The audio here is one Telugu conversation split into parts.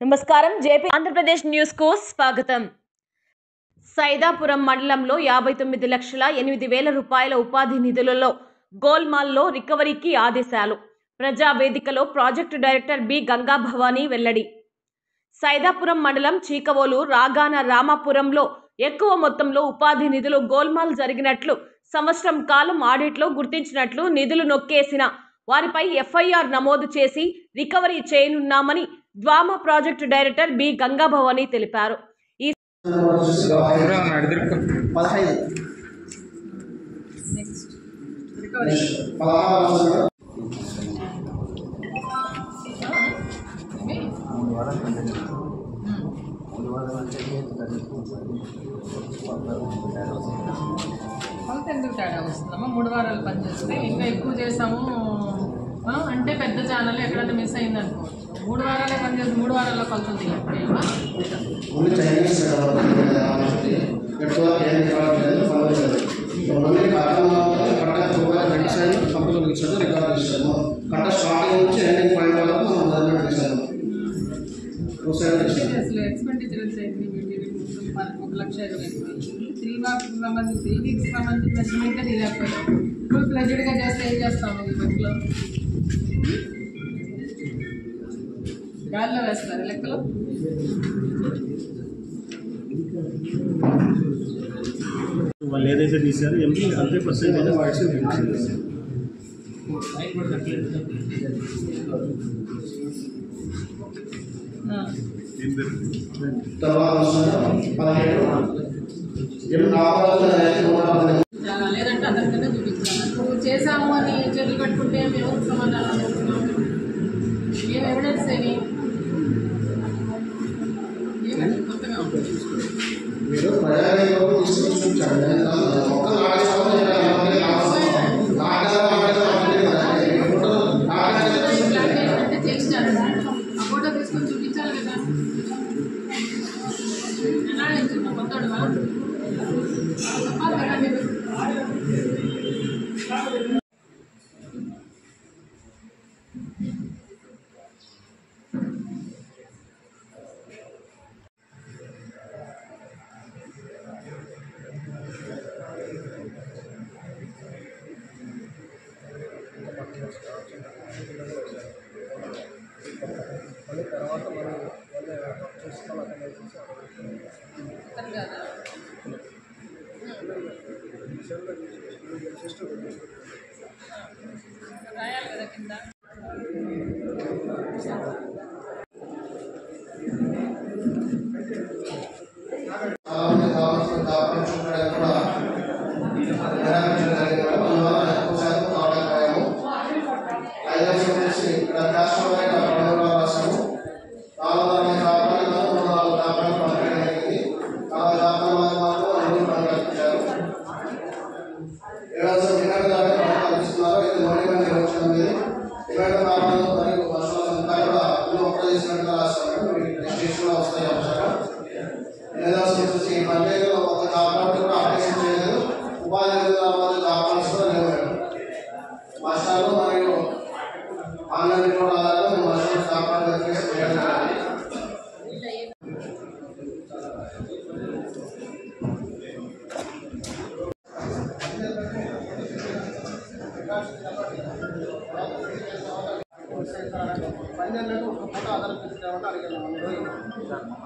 నమస్కారం జేపీ ఆంధ్రప్రదేశ్ న్యూస్ కు స్వాగతం. సైదాపురం మండలంలో 59,08,000 రూపాయల ఉపాధి నిధులలో గోల్మాల్లో రికవరీకి ఆదేశాలు. ప్రజావేదికలో project director B Ganga Bhavani వెల్లడి. సైదాపురం మండలం చీకవోలు రాగాన రామాపురంలో ఎక్కువ మొత్తంలో ఉపాధి నిధులు గోల్మాల్ జరిగినట్లు సంవత్సరం కాలం ఆడిట్లో గుర్తించినట్లు నిధులు నొక్కేసిన వారిపై ఎఫ్ఐఆర్ నమోదు చేసి రికవరీ చేయనున్నామని ద్వామా project director B Ganga Bhavani తెలిపారు. ఈ కొలత ఎందుకు తేడా వస్తుందమ్మా? 3 వారాలు పనిచేస్తే ఇంకా ఎక్కువ చేసాము అంటే పెద్ద ఛానల్ ఎక్కడైనా మిస్ అయింది అనుకోవచ్చు. 3 వారాలే పనిచేసి 3 వారాల్లో కొలతలు తీయమ్మా. అసలు ఎక్స్పెండిచర్ అయింది మెటీరియల్ మొత్తం 1,20,000 3 వీక్స్ సంబంధించిన మెజర్మెంటే తీయలేకపోయాం. ఫుల్ ప్లెజెడ్గా చేస్తే ఏం చేస్తాము? ఈ బస్సులో గాల్లో వేస్తారు లెక్కలు. వాళ్ళు ఏదైతే తీశారో అంతే పర్సెంటేజ్ లేదంటే అందరికన్నా చూపించాలి. నువ్వు చేసాము అని చేతులు కట్టుకుంటే మేము సమాధానం చేస్తున్నాము. ఏం ఎవిడెన్స్ ఏమి కొత్తగా ఉంటుంది. అంటే చేయించాలి. ఆ ఫోటో తీసుకొని చూపించాలి కదా. ఎలా ఎంచున్నా కొత్తడువా చెప్పాలి కదా మీరు. తర్వాత మనం చూసుకోవాలి. రాయాలి కదా కింద.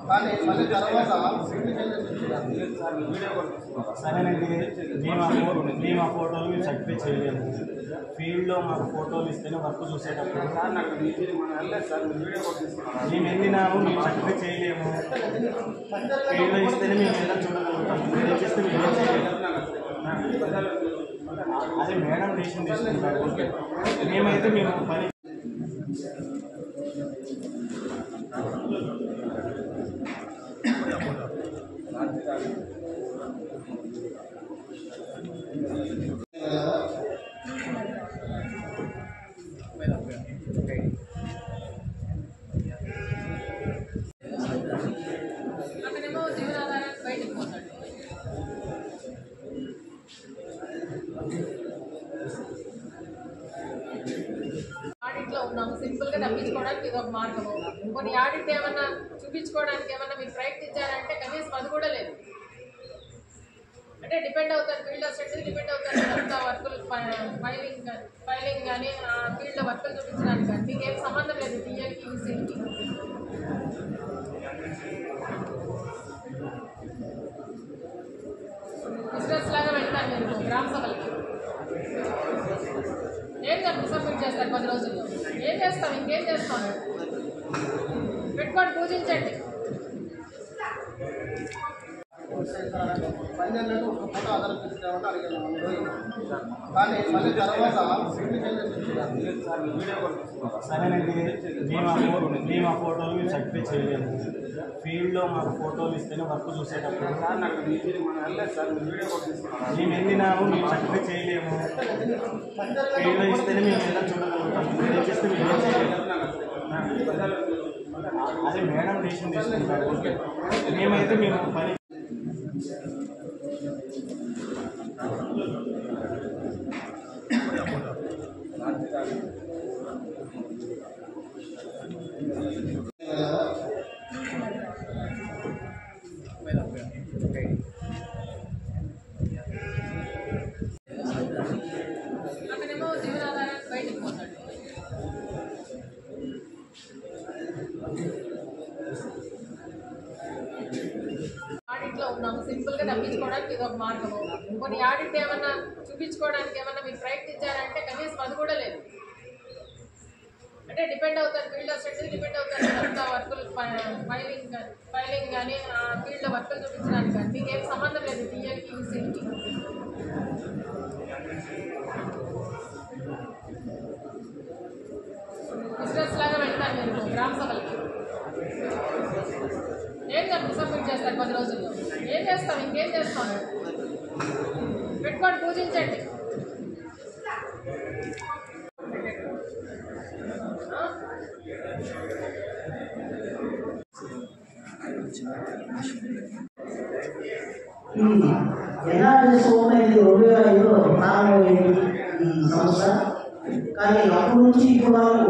కానీ మళ్ళీ తర్వాత సరేనండి, మేము ఆ ఫోటోలు మేము సర్టిఫై చేయలేము. ఫీల్డ్లో మాకు ఫోటోలు ఇస్తేనే వర్క్ చూసేటప్పుడు మేము వెళ్ళినాము, మేము సర్టిఫై చేయలేము. ఫీల్డ్లో ఇస్తేనే మేము వెళ్ళి చూడగలుగుతాము. మీరు చేస్తే మేము చేయలేము. అదే మేడం డెసిషన్ తీసుకుంటారు. మేమైతే మేము పని అక్కడేమో జీవనాధారానికి బయటకు పోతాడు. ఆడిట్లో ఉన్నాము, సింపుల్గా తప్పించుకోవడానికి ఇది ఒక మార్గము. ఇంకొని ఆడిట్ ఏమన్నా చూపించుకోవడానికి ఏమన్నా మీరు ప్రయత్నించారంటే కనీసం అది కూడా లేదు. అంటే డిపెండ్ అవుతారు, ఫీల్డ్ అసిస్టెంట్ డిపెండ్ అవుతారు అంతా వర్కులు ఫైలింగ్ కానీ ఆ ఫీల్డ్లో వర్కులు చూపించడానికి కానీ మీకు ఏం సంబంధం లేదు టీఎల్కి ఈసీకి. బిజినెస్ లాగా వెళ్తాను మీరు గ్రామ సభలకి. ఏం సబ్మిట్ చేస్తారు 10 రోజుల్లో? ఏం చేస్తాం, ఇంకేం చేస్తాం? పెట్టుకొని పూజించండి. పన్నెండు ఒక ఫోటో ఆధార్ తీసుకురావాలని అడిగాను మన రోజులు. కానీ మళ్ళీ తర్వాత సరేనండి, మేము ఆ ఫోటోలు మేము సర్టిఫికేట్ చేయలేము. ఫీల్డ్లో మాకు ఫోటోలు ఇస్తేనే వర్క్ చూసేటప్పుడు మేము వెళ్ళినాము, మేము సర్టిఫికేట్ చేయలేము. ఫీల్డ్లో ఇస్తేనే మేము ఎలా చూడగలుగుతాము, మీరు చేస్తే మేము ఏం చేయలేము. అదే మేడం డెసిషన్ తీసుకుంటారు. మేమైతే మేము పని అక్కడేమో జీవనాధారానికి బయటకు పోతాడు. ఆడిట్లో ఉన్నాము, సింపుల్గా తప్పించుకోవడానికి ఇది ఒక మార్గము. కొన్ని ఆడిట్ ఏమన్నా చూపించుకోవడానికి ఏమన్నా మీరు ప్రయత్నించారంటే కనీసం అది కూడా లేదు. అంటే డిపెండ్ అవుతారు, ఫీల్డ్ అసిస్టెంట్ డిపెండ్ అవుతారు అంతా వర్కులు ఫైలింగ్ కానీ ఆ ఫీల్డ్లో వర్కులు చూపించడానికి కానీ మీకు ఏం సంబంధం లేదు టీఎల్కి ఈసీకి. బిజినెస్ లాగా వెళ్తాను మీరు గ్రామ సభలకి. ఏం సబ్మిట్ చేస్తారు 10 రోజుల్లో? ఏం చేస్తాం, ఇంకేం చేస్తాం? పెట్టుకొని పూజించండి. ఎన్ఆర్ఎస్ ఓపెన్ 2005లో ప్రారంభమైంది ఈ సంస్థ. కానీ అప్పటి నుంచి ఇప్పుడు వరకు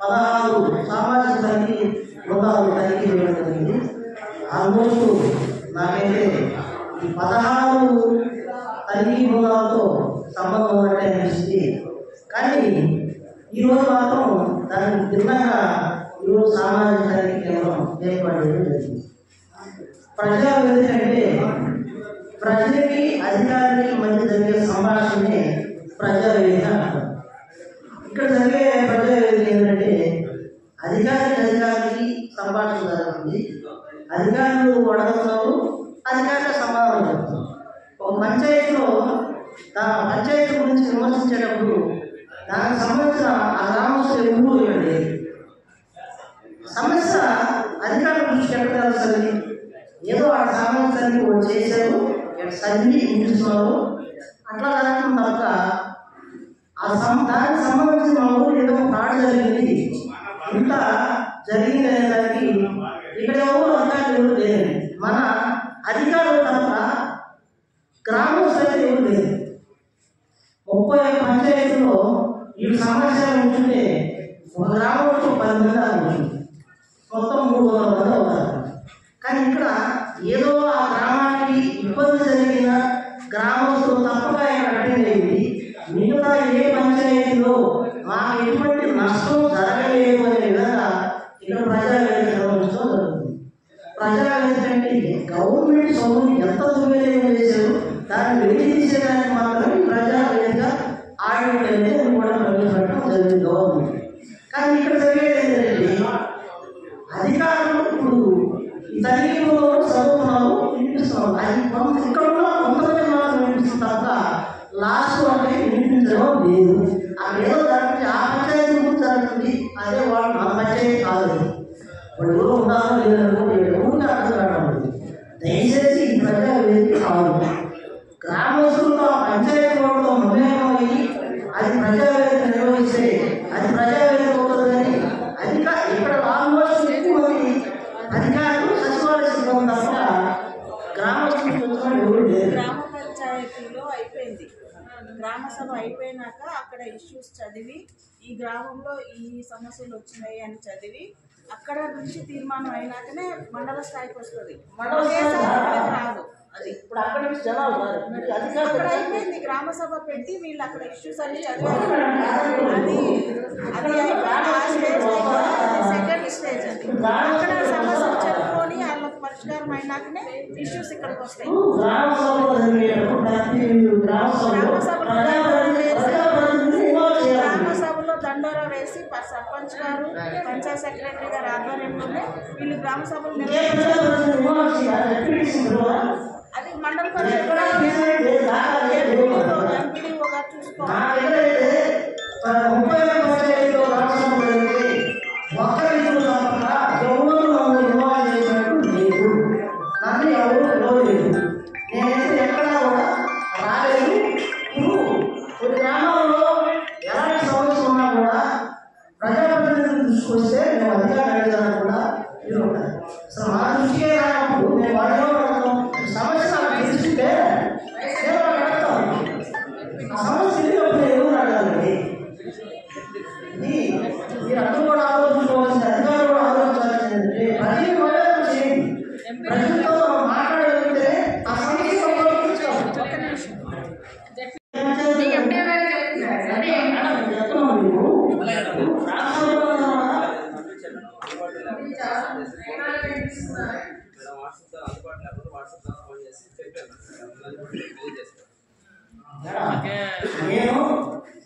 16 సామాజిక తనిఖీ బృందాలు తనిఖీ చేయడం జరిగింది. ఆల్మోస్ట్ నాకైతే ఈ 16 తనిఖీ బృందాలతో సంబంధం ఉన్నట్టే అనిపిస్తుంది. కానీ ఈరోజు మాత్రం దానికి భిన్నంగా ఈరోజు సామాజిక తనిఖీ కేంద్రం ఏర్పడడం జరిగింది. ప్రజా వేదిక అంటే ప్రజలకి అధికారికి మధ్య జరిగే సంభాషణని ప్రజా వేదిక అంటారు. ఇక్కడ జరిగే ప్రజా వేదిక ఏంటంటే అధికారికి సంభాషణ జరుగుతుంది. అధికారులు అడుగుతున్నారు, అధికారుల సమాధానం చెప్తున్నారు. ఒక పంచాయతీలో పంచాయతీ గురించి విమర్శించేటప్పుడు దానికి సంబంధించిన ఆ గ్రామస్తులు ఎప్పుడు ఇవ్వండి సమస్య అధికారుల దృష్టికి ఎక్కడ తెలుస్తుంది. ఏదో ఆ సామాన్యాన్ని చేశారు, చదివి ఇంటిస్తున్నారు, అట్లా జరగడం తప్ప దానికి సంబంధించిన మా ఊరు ఏదో ఫ్రాడ్ జరిగింది, ఇంత జరిగింది అనే దానికి ఇక్కడ ఎవరు అధికారులు ఎవరు లేదండి. మన అధికారులు తప్ప గ్రామస్తులు ఎవరు లేదు. 30 పంచాయతీలో ఈ సమస్యలు ఉంటుంటే ఒక గ్రామంలో 10 మంది అనుకుంటుంది, మొత్తం 300 మంది అవుతారు. కానీ ఇక్కడ ఏదో ఆ గ్రామానికి ఇబ్బంది జరిగిన గ్రామస్తులు తప్పగా ఇక్కడ అటెండ్ అయింది. మిగతా ఏ పంచాయతీలో మాకు ఎటువంటి నష్టం జరగలేదు అనే విధంగా ఇక్కడ ప్రజావేదిక నిర్వహించడం జరుగుతుంది. ప్రజావేదిక అంటే గవర్నమెంట్ సొమ్ముని ఎంత దుర్వినియోగం చేశారు దాన్ని వెలికి తీసేదానికి మాత్రమే ప్రజావేదిక ఆడిట్ అనేది కూడా ప్రవేశపెట్టడం జరిగింది గవర్నమెంట్. కానీ ఇక్కడ జరిగేది ఏంటంటే అధికారులు ఇప్పుడు ఈ తనిఖీలో చదువుతున్నారు, వినిపిస్తున్నారు. అది ఇక్కడ ఉన్న కొంతమంది మాత్రం వినిపిస్తుంది తప్ప లాస్ట్ అంటే వినిపించడం లేదు. అక్కడ ఏదో జరుగుతుంది, ఆ పంచాయతీ గురించి జరుగుతుంది, అదే వాళ్ళు మన పంచాయతీ కాదు. వాళ్ళు ఎవరో ఉన్నారో లేదనుకో ఊరికి అర్థం కావడం. దయచేసి ఈ ప్రజా వేదిక కాదు, గ్రామస్తులతో పంచాయతీ వాళ్ళతో మమేకమయ్యి అది ప్రజావేదిక నిర్వహిస్తే అది ప్రజావేదిక అవుతుందని ఇక్కడ ఆల్మోస్ట్ ఎక్కువ మంది అధికారులు సచివాలయ సిబ్బంది తప్ప గ్రామస్తులు ఎవరు లేదు. గ్రామ పంచాయతీలో అయిపోయింది, గ్రామ సభ అయిపోయినాక అక్కడ ఇష్యూస్ చదివి ఈ గ్రామంలో ఈ సమస్యలు వచ్చినాయి అని చదివి అక్కడ నుంచి తీర్మానం అయినాకనే మండల స్థాయికి వస్తుంది. మండల స్థాయి రాదు. అది ఇప్పుడు అక్కడి నుంచి జనాలు రారు. అక్కడ అయిపోయింది గ్రామ సభ పెట్టి వీళ్ళు అక్కడ ఇష్యూస్ అన్ని చదివారు. అది సెకండ్ స్టేజ్. అది అక్కడ సమస్యలు చెప్పుకొని వాళ్ళకి పరిష్కారం అయినాకనే ఇష్యూస్ ఇక్కడికి వస్తాయి. గ్రామ సభలో దండోరా వేసి సర్పంచ్ గారు పంచాయత్ సెక్రటరీ గారు ఆధ్వర్యంలోనే వీళ్ళు గ్రామ సభలు అది మండల పరిషత్ ఎంపీడీఓ గారు చూసుకోవాలి. నేనైతే ఎక్కడా కూడా రాలేదు. ఇప్పుడు గ్రామంలో ఎలాంటి సమస్య ఉన్నా కూడా ప్రజాప్రతినిధులు తీసుకొస్తే మేము అధికారులు అడిగాను కూడా ఇది ఉంటాయి. అసలు మా దృష్టికే రానప్పుడు మేము వాడిలో పడతాం. సమస్య నాకు తెలిసింటే పెడతాం. ఆ సమస్య తెలియప్పుడు ఎవరు అడగాలండి? ఇది మీరు అందరూ కూడా ఆలోచించుకోవాల్సింది, అధికారులు కూడా ఆలోచించాల్సింది. ప్రజలు ప్రయోజనం చేయండి. ప్రజలతో మాట్లాడగలిగితే ఆ సమస్య నేను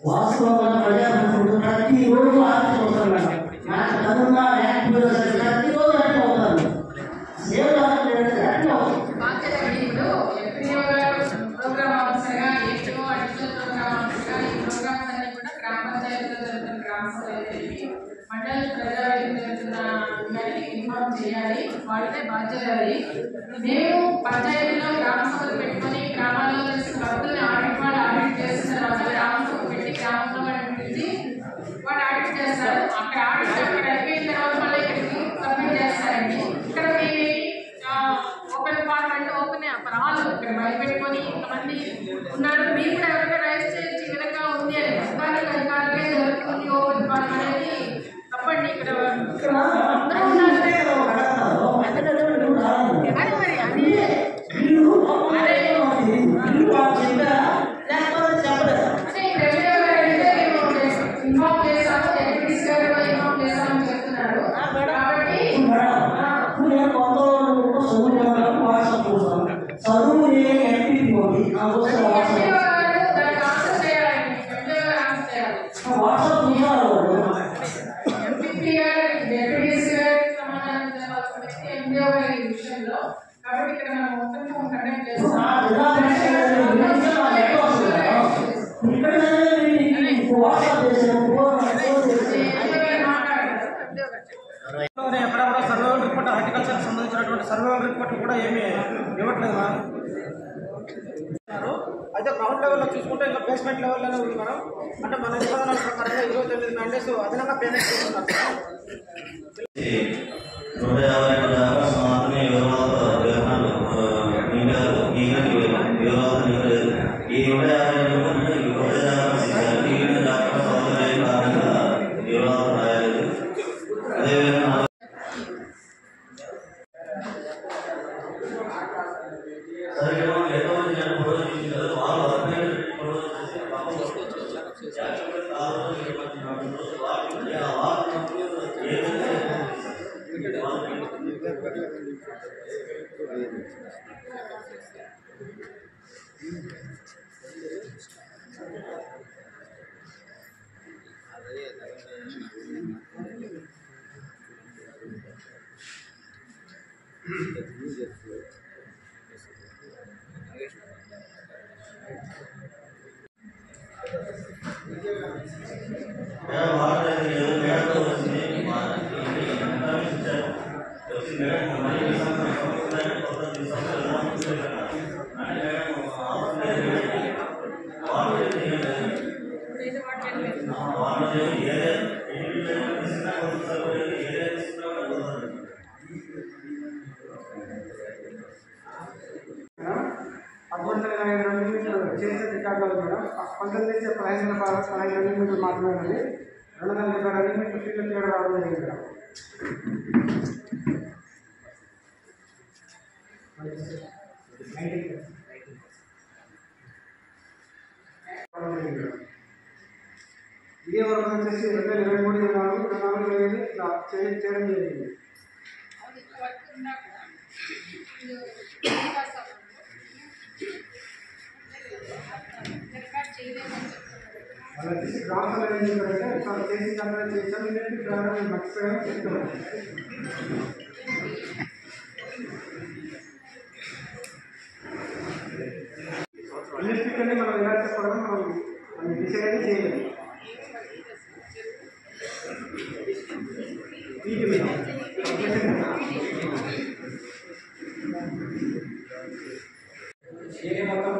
వాస్తవంగా ప్రజాప్రతినిధులు ప్రతిరోజు ఆఫీస్ వస్తున్నాను. నాకు చదువున్నా ప్రతిరోజు యాక్టివ్ అవుతాను. సేవ యాక్టివ్ అవుతాను. ప్రోగ్రామ్ ఆఫీసర్గా ఏపీఓ అడిషనల్ ప్రోగ్రామ్ ఆఫీసర్గా ఈ ప్రోగ్రామ్స్ అన్ని కూడా గ్రామ పంచాయతీలో జరుగుతున్న గ్రామ సభలు మండల ప్రజావేదిక జరుగుతున్న గారికి ఇన్ఫార్మ్ చేయాలి. వాళ్ళదే బాధ్యత. అది మేము పంచాయతీలో గ్రామ సభలు పెట్టుకొని గ్రామాల్లో చేసిన వర్కుల్ని ఆడిట్ వాళ్ళు ఆడిట్ చేసిన తర్వాత గ్రామ సభ పెట్టి గ్రామంలో వాళ్ళని పిలిచి వాళ్ళు ఆడిట్ చేస్తారు. అక్కడ ఆడిట్ అక్కడ అయిపోయిన తర్వాత మళ్ళీ ఇక్కడికి సబ్మిట్ చేస్తారండి. ఇక్కడ మేము ఓపెన్ ఫార్మాట్ ఓపెన్ వాళ్ళు ఇక్కడ భయపెట్టుకొని ఇంతమంది ఉన్నారు, మీరు కూడా ఎవరైనా రైజ్ చేయొచ్చు ఈ విధంగా ఉంది అని. అధికారులే జరుగుతుంది ఓపెన్ ఫార్మ్ అనేది తప్పండి. ఇక్కడ అందరూ ఉన్నారు. అది మరి అది ఇన్ఫార్మ్ చేశాము, ఎన్పీటీసీ గారు కూడా ఇన్ఫార్మ్ చేశామని చెప్తున్నారు. కాబట్టి చదువు ఎంపీ వాట్సాప్ ఎంపీ గారు డెప్యూటీసీ గారికి సమాధానం చెప్పాల్సిన వ్యక్తి ఎంపీఓ గారి విషయంలో. కాబట్టి ఇక్కడ మనం మొత్తం కండక్ట్ చేస్తాం. ఎక్కడ కూడా సర్వైవల్ రిపోర్ట్ హార్టికల్చర్ సంబంధించినటువంటి సర్వైవల్ రిపోర్ట్ కూడా ఏమీ ఇవ్వట్లేదు మేడం. అయితే గ్రౌండ్ లెవెల్లో చూసుకుంటే ఇంకా బేస్మెంట్ లెవెల్లోనే ఉంది మేడం. అంటే మన నిబంధనల ప్రకారంగా 29 మ్యాండేట్స్ అదనంగా పేమెంట్ చేస్తున్నారు. చేసే రికార్డు మేడం 19 నుంచి 15 మీటర్లు మాత్రమే ఉంది. 270 మీటర్లు ఫీల్డ్ తీయడం రావడం జరిగింది మేడం. ఇదే వరకు వచ్చేసి 2023, 24, 25 ఇట్లా చేయడం జరిగింది. వాళ్ళు వచ్చేసి గ్రామాలు ఏం చేస్తారంటే ఇట్లా చేసి కంప్లైంట్ చేస్తాం, ఇలాంటి గ్రామాలు మర్చిపోయామని చెప్తున్నాం. అన్నిటికీ మనం ఎలా చెప్పడం మనం డిసైడ్ అయితే చేయలేదు. ఏ మొత్తం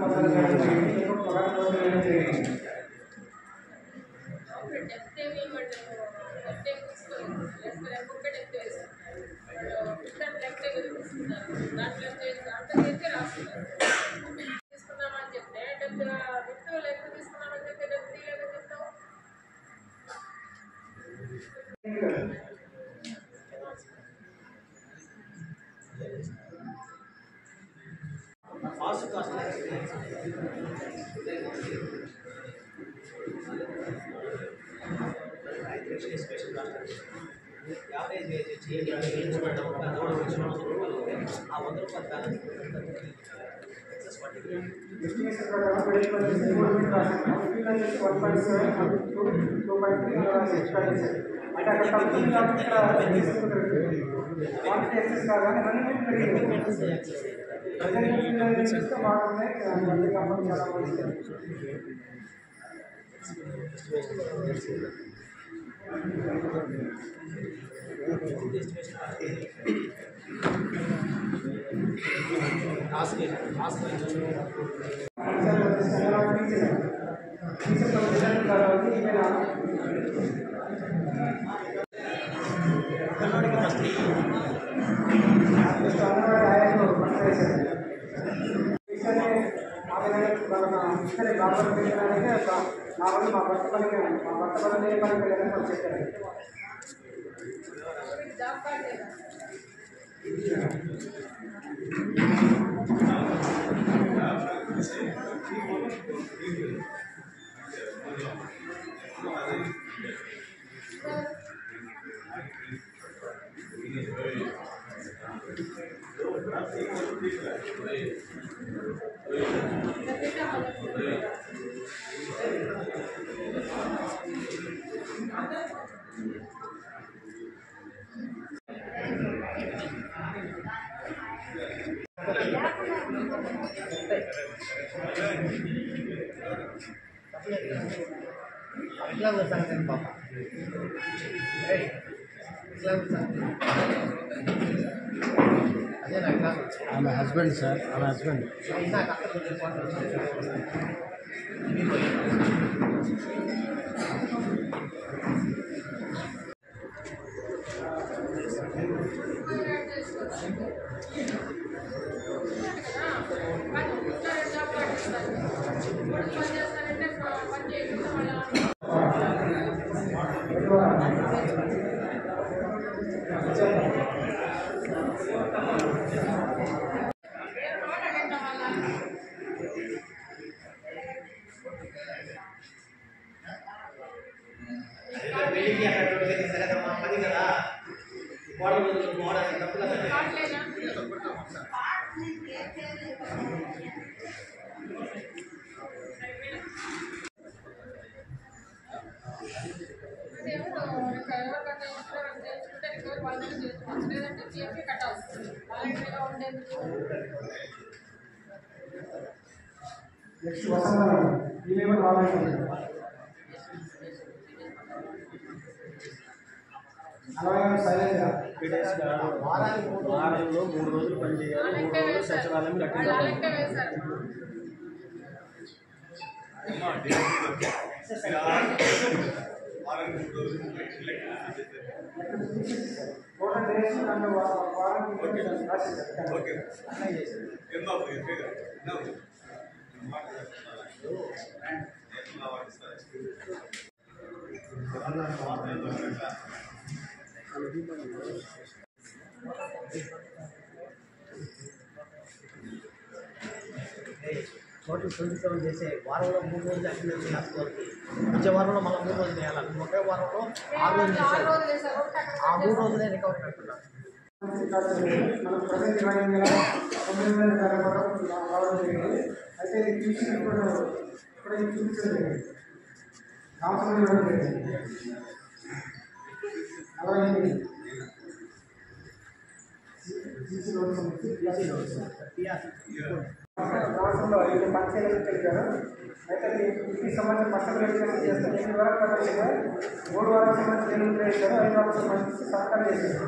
తీసుకున్నామని చెప్తే విత్తులు ఎక్కువ తీసుకున్నామని చెప్తే డబ్బు చెప్తావు. ఎస్టిమేషన్ ప్రకారం 1.7 అంటే అక్కడ తగ్గుతుంది కాబట్టి క్వాంటిటీ ఎక్సెస్ కాగానే అన్ని పెరిగింది. ప్రజెంట్ చూస్తే బాగున్నాయి, అన్ని కంపెనీ చాలా మంచిది. మా భర్త పనికి పని చెప్పారు. జాబ్ కార్డ్ లేదా? ఆమె హస్బెండ్ సార్, ఆమె హస్బెండ్. నెక్స్ట్ వసంతం ఈమె రావాలి. 40 సైలెంట్గా వారంలో 3 రోజులు పని చేయాలి, 3 రోజులు సచివాలయం కట్టించాలి. టోటల్ డేస్ నన్ను వారానికి రాసేసారు. టోటల్ 27 చేసే వారంలో 3 రోజులు యాక్టివేట్ చేసుకోవాలి. వచ్చే వారంలో మళ్ళీ 3 రోజులు చేయాలి. ఒకే వారంలో 6 రోజులు చేశారు. ఆ 3 రోజులే రికవరీ పెట్టుకున్నాం. మనం ప్రజెంట్ రావడం జరిగింది. అయితే ఇది చూసి ఇప్పుడు చూపించడం జరిగింది. సంవత్సరం ఇవ్వడం జరిగింది. 48 రాష్ట్రంలో ఇది పంచాయతీ తెలిపారు. అయితే ఈ సంబంధించిన పట్టణ చేస్తారు. 8 వరకు పట్టలేదు, 3 వరకు సంబంధించి చేశారు, 5 వరకు సంబంధించి సర్కారు చేశారు.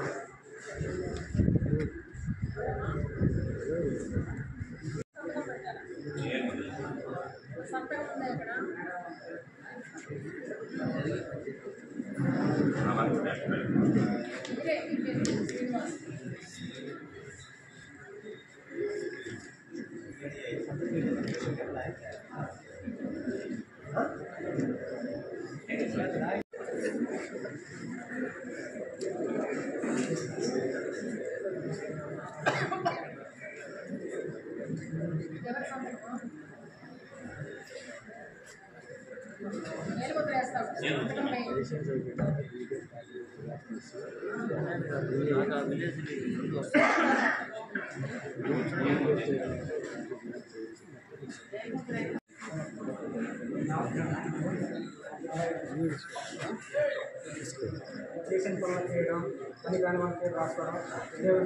స్టేషన్ పనులు చేయడం, పని కాని వాళ్ళ పేరు రాసుకోవడం,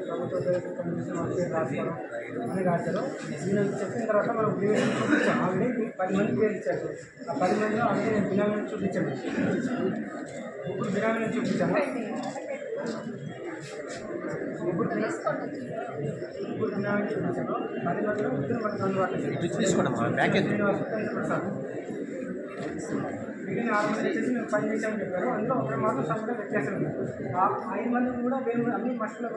ప్రభుత్వ పనిచేసిన వాళ్ళ పేరు రాసుకోవడం అని రాశారు. నేను చెప్పిన తర్వాత మనం బినామీ చూపించాం. ఆల్రెడీ 10 మంది పేరు ఇచ్చారు. ఆ 10 మందిలో ఆల్రెడీ నేను బినామీని చూపించాను. ఇప్పుడు బినామీని చూపించాను. ఇప్పుడు బినామీ చూపించాను. 10 మందిలో 2 మనకు అందుబాటులో మిగిలిన 6 మంది వచ్చేసి మేము పని చేసామని చెప్పారు. అందులో ఒకరు మాత్రం సంబంధం వ్యత్యాసం ఉంది. ఆ 5 మంది కూడా వేరు అన్ని మనుషులు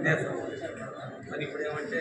వేరు మరి ఇప్పుడు ఏమంటే